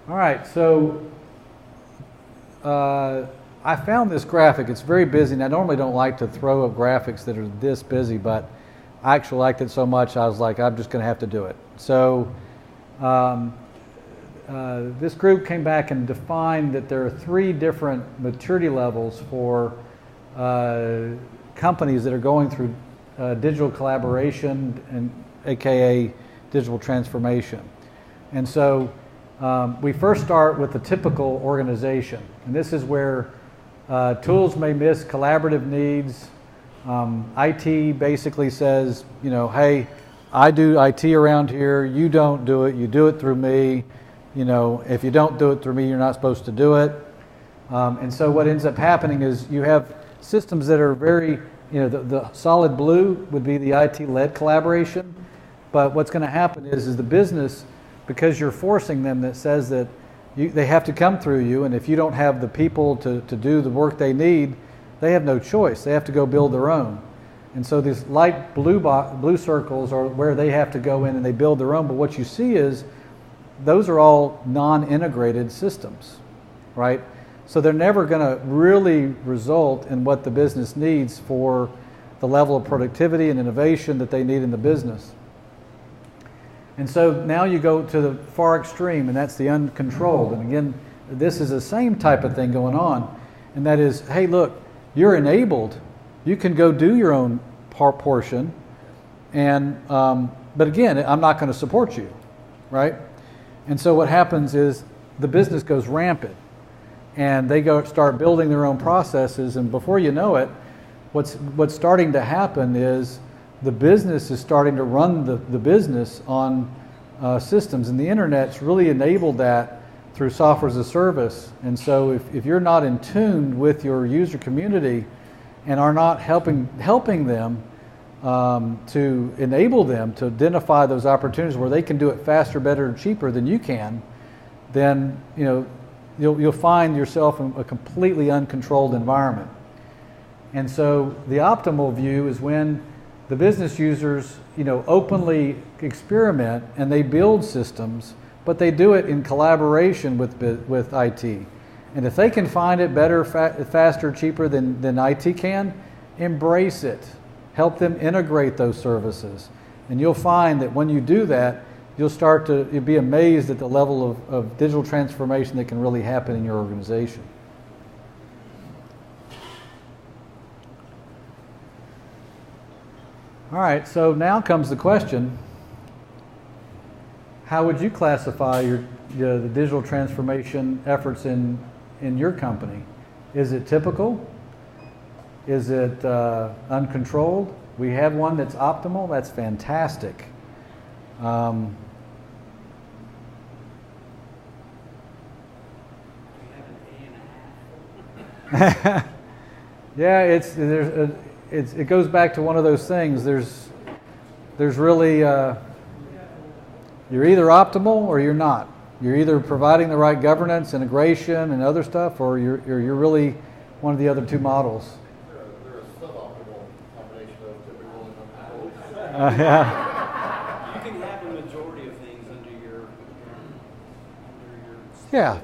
All right, so I found this graphic. It's very busy, and I normally don't like to throw up graphics that are this busy, but I actually liked it so much I was like, I'm just going to have to do it. So this group came back and defined that there are 3 different maturity levels for companies that are going through digital collaboration, and aka digital transformation. And so we first start with the typical organization, and this is where tools may miss collaborative needs. IT basically says, you know, hey, I do IT around here, you don't do it, you do it through me. You know, if you don't do it through me, you're not supposed to do it. And so what ends up happening is you have systems that are very, you know, the solid blue would be the IT-led collaboration. But what's going to happen is the business, because you're forcing them, that says that they have to come through you, and if you don't have the people to do the work they need, they have no choice. They have to go build their own. And so these light blue circles are where they have to go in and they build their own. But what you see is those are all non-integrated systems, right? So they're never going to really result in what the business needs for the level of productivity and innovation that they need in the business. And so now you go to the far extreme, and that's the uncontrolled. And again, this is the same type of thing going on, and that is, hey, look, you're enabled. You can go do your own portion, and but again, I'm not going to support you, right? And so what happens is the business goes rampant, and they start building their own processes, and before you know it, what's starting to happen is the business is starting to run the business on systems, and the internet's really enabled that through software as a service. And so if you're not in tune with your user community and are not helping them to enable them to identify those opportunities where they can do it faster, better, and cheaper than you can, then you'll find yourself in a completely uncontrolled environment. And so the optimal view is when the business users, openly experiment and they build systems, but they do it in collaboration with IT. And if they can find it better, faster, cheaper than IT can, embrace it. Help them integrate those services. And you'll find that when you do that, you'll be amazed at the level of digital transformation that can really happen in your organization. All right, so now comes the question, how would you classify the digital transformation efforts in your company? Is it typical? Is it uncontrolled? We have one that's optimal. That's fantastic. Yeah, it goes back to one of those things. There's really you're either optimal or you're not. You're either providing the right governance, integration, and other stuff, or you're really one of the other two models. They're a suboptimal combination of typical and uncontrolled. Yeah. You can have a majority of things under your Yeah,